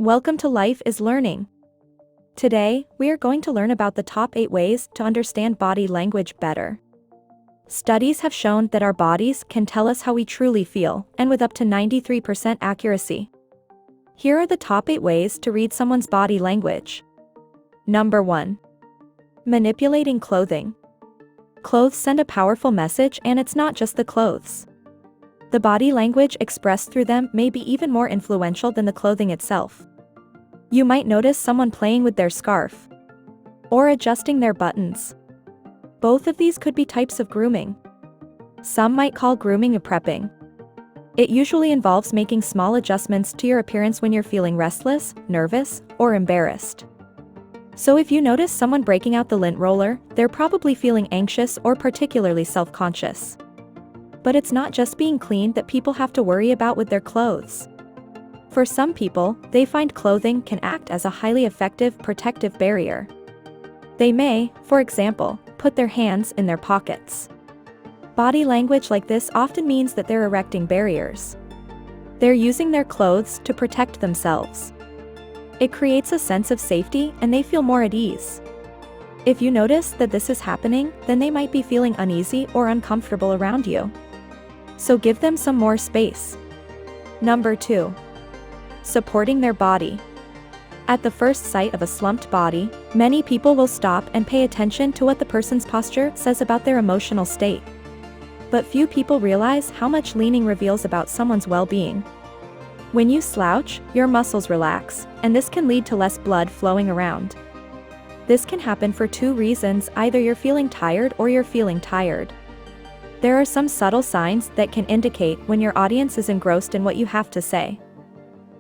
Welcome to Life is Learning. Today, we are going to learn about the top 8 ways to understand body language better. Studies have shown that our bodies can tell us how we truly feel, and with up to 93% accuracy. Here are the top 8 ways to read someone's body language. Number 1. Manipulating clothing. Clothes send a powerful message, and it's not just the clothes. The body language expressed through them may be even more influential than the clothing itself. You might notice someone playing with their scarf or adjusting their buttons. Both of these could be types of grooming. Some might call grooming a prepping. It usually involves making small adjustments to your appearance when you're feeling restless, nervous, or embarrassed. So if you notice someone breaking out the lint roller, they're probably feeling anxious or particularly self-conscious. But it's not just being clean that people have to worry about with their clothes. For some people, they find clothing can act as a highly effective protective barrier. They may, for example, put their hands in their pockets. Body language like this often means that they're erecting barriers. They're using their clothes to protect themselves. It creates a sense of safety and they feel more at ease. If you notice that this is happening, then they might be feeling uneasy or uncomfortable around you. So give them some more space. Number 2. Supporting their body. At the first sight of a slumped body, many people will stop and pay attention to what the person's posture says about their emotional state. But few people realize how much leaning reveals about someone's well-being. When you slouch, your muscles relax, and this can lead to less blood flowing around. This can happen for 2 reasons: either you're feeling tired or you're feeling tired. There are some subtle signs that can indicate when your audience is engrossed in what you have to say.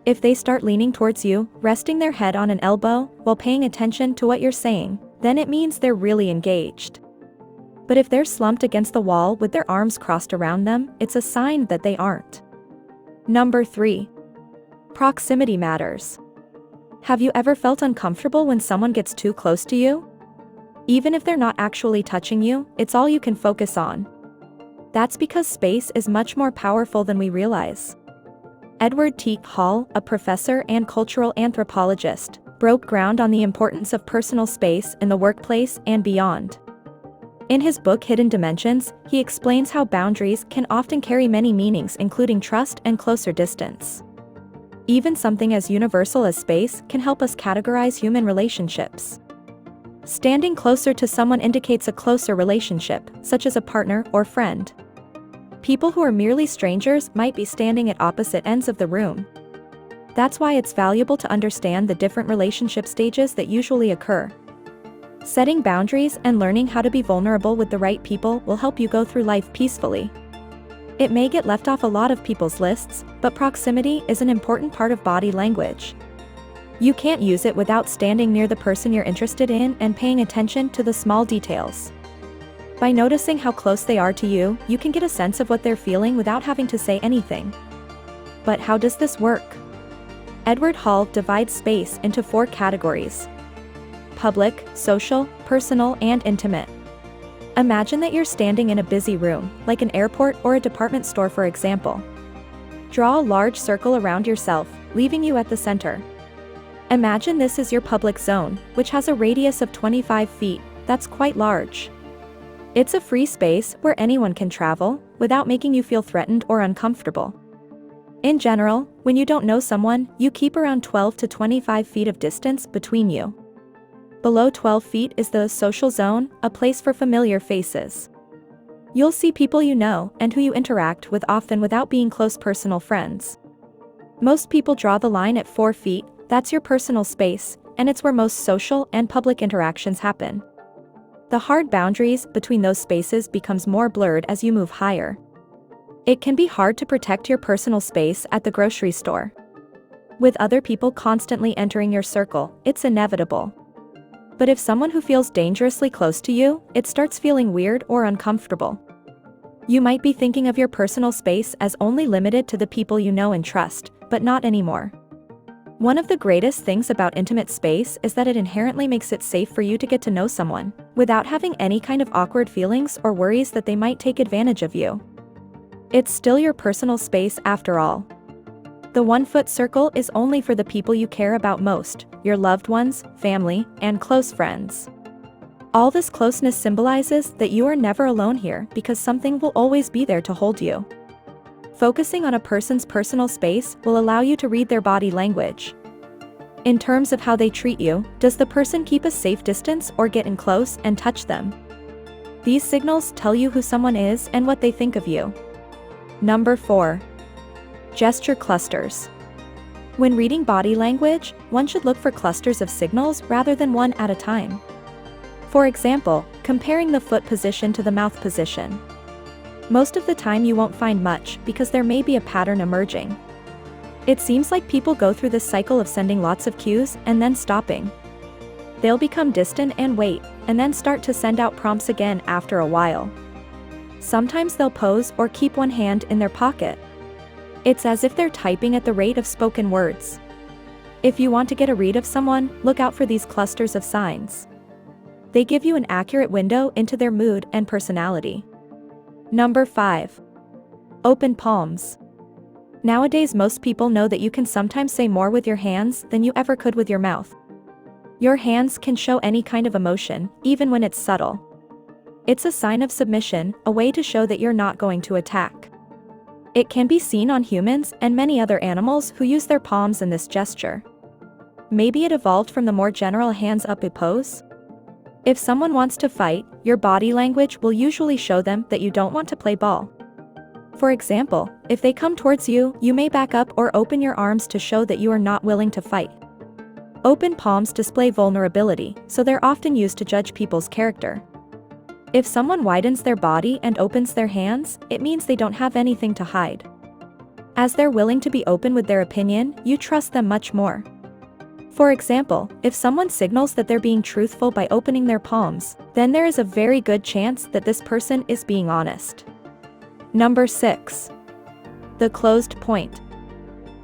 If they start leaning towards you, resting their head on an elbow, while paying attention to what you're saying, then it means they're really engaged. But if they're slumped against the wall with their arms crossed around them, it's a sign that they aren't. Number 3. Proximity matters. Have you ever felt uncomfortable when someone gets too close to you? Even if they're not actually touching you, it's all you can focus on. That's because space is much more powerful than we realize. Edward T. Hall, a professor and cultural anthropologist, broke ground on the importance of personal space in the workplace and beyond. In his book Hidden Dimensions, he explains how boundaries can often carry many meanings, including trust and closer distance. Even something as universal as space can help us categorize human relationships. Standing closer to someone indicates a closer relationship, such as a partner or friend. People who are merely strangers might be standing at opposite ends of the room. That's why it's valuable to understand the different relationship stages that usually occur. Setting boundaries and learning how to be vulnerable with the right people will help you go through life peacefully. It may get left off a lot of people's lists, but proximity is an important part of body language. You can't use it without standing near the person you're interested in and paying attention to the small details. By noticing how close they are to you, you can get a sense of what they're feeling without having to say anything. But how does this work? Edward Hall divides space into 4 categories: public, social, personal, and intimate. Imagine that you're standing in a busy room, like an airport or a department store, for example. Draw a large circle around yourself, leaving you at the center. Imagine this is your public zone, which has a radius of 25 feet, that's quite large. It's a free space where anyone can travel, without making you feel threatened or uncomfortable. In general, when you don't know someone, you keep around 12 to 25 feet of distance between you. Below 12 feet is the social zone, a place for familiar faces. You'll see people you know and who you interact with often without being close personal friends. Most people draw the line at 4 feet, that's your personal space, and it's where most social and public interactions happen. The hard boundaries between those spaces becomes more blurred as you move higher. It can be hard to protect your personal space at the grocery store. With other people constantly entering your circle, it's inevitable. But if someone who feels dangerously close to you, it starts feeling weird or uncomfortable. You might be thinking of your personal space as only limited to the people you know and trust, but not anymore. One of the greatest things about intimate space is that it inherently makes it safe for you to get to know someone, without having any kind of awkward feelings or worries that they might take advantage of you. It's still your personal space after all. The 1-foot circle is only for the people you care about most, your loved ones, family, and close friends. All this closeness symbolizes that you are never alone here because something will always be there to hold you. Focusing on a person's personal space will allow you to read their body language. In terms of how they treat you, does the person keep a safe distance or get in close and touch them? These signals tell you who someone is and what they think of you. Number 4. Gesture clusters. When reading body language, one should look for clusters of signals rather than one at a time. For example, comparing the foot position to the mouth position. Most of the time you won't find much because there may be a pattern emerging. It seems like people go through this cycle of sending lots of cues and then stopping. They'll become distant and wait, and then start to send out prompts again after a while. Sometimes they'll pose or keep one hand in their pocket. It's as if they're typing at the rate of spoken words. If you want to get a read of someone, look out for these clusters of signs. They give you an accurate window into their mood and personality. Number 5. Open palms. Nowadays most people know that you can sometimes say more with your hands than you ever could with your mouth. Your hands can show any kind of emotion, even when it's subtle. It's a sign of submission, a way to show that you're not going to attack. It can be seen on humans and many other animals who use their palms in this gesture. Maybe it evolved from the more general hands-up pose? If someone wants to fight, your body language will usually show them that you don't want to play ball. For example, if they come towards you, you may back up or open your arms to show that you are not willing to fight. Open palms display vulnerability, so they're often used to judge people's character. If someone widens their body and opens their hands, it means they don't have anything to hide. As they're willing to be open with their opinion, you trust them much more. For example, if someone signals that they're being truthful by opening their palms, then there is a very good chance that this person is being honest. Number 6. The closed point.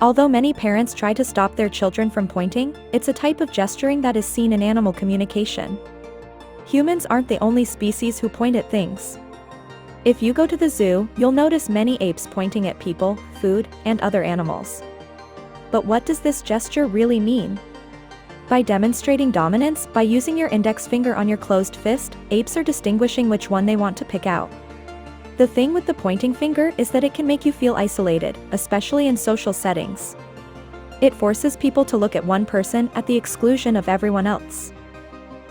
Although many parents try to stop their children from pointing, it's a type of gesturing that is seen in animal communication. Humans aren't the only species who point at things. If you go to the zoo, you'll notice many apes pointing at people, food, and other animals. But what does this gesture really mean? By demonstrating dominance by using your index finger on your closed fist, apes are distinguishing which one they want to pick out. The thing with the pointing finger is that it can make you feel isolated, especially in social settings. It forces people to look at one person at the exclusion of everyone else.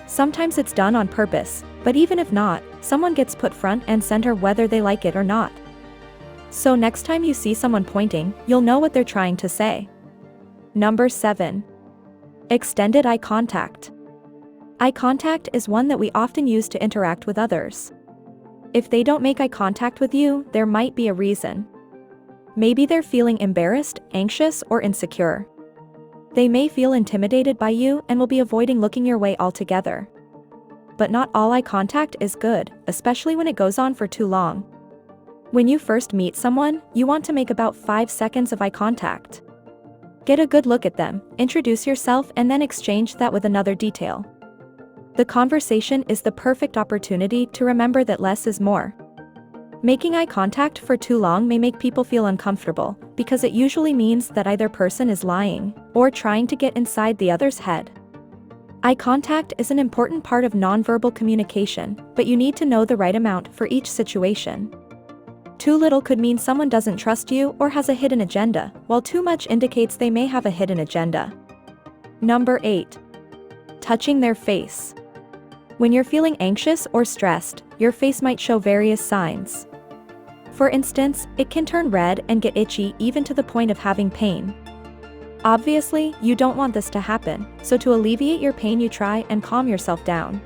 Sometimes it's done on purpose, but even if not, someone gets put front and center whether they like it or not. So next time you see someone pointing, you'll know what they're trying to say. Number 7. Extended eye contact. Eye contact is one that we often use to interact with others. If they don't make eye contact with you, there might be a reason. Maybe they're feeling embarrassed, anxious, or insecure. They may feel intimidated by you and will be avoiding looking your way altogether. But not all eye contact is good, especially when it goes on for too long. When you first meet someone, you want to make about 5 seconds of eye contact. Get a good look at them, introduce yourself, and then exchange that with another detail. The conversation is the perfect opportunity to remember that less is more. Making eye contact for too long may make people feel uncomfortable, because it usually means that either person is lying or trying to get inside the other's head. Eye contact is an important part of nonverbal communication, but you need to know the right amount for each situation. Too little could mean someone doesn't trust you or has a hidden agenda, while too much indicates they may have a hidden agenda. Number 8. Touching their face. When you're feeling anxious or stressed, your face might show various signs. For instance, it can turn red and get itchy even to the point of having pain. Obviously, you don't want this to happen, so to alleviate your pain you try and calm yourself down.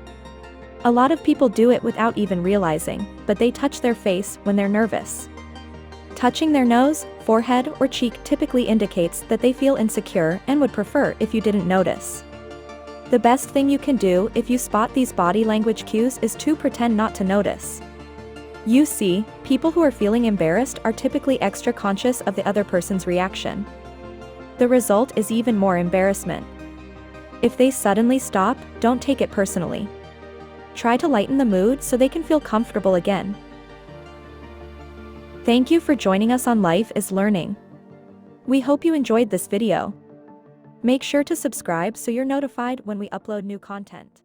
A lot of people do it without even realizing, but they touch their face when they're nervous. Touching their nose, forehead, or cheek typically indicates that they feel insecure and would prefer if you didn't notice. The best thing you can do if you spot these body language cues is to pretend not to notice. You see, people who are feeling embarrassed are typically extra conscious of the other person's reaction. The result is even more embarrassment. If they suddenly stop, don't take it personally. Try to lighten the mood so they can feel comfortable again. Thank you for joining us on Life is Learning. We hope you enjoyed this video. Make sure to subscribe so you're notified when we upload new content.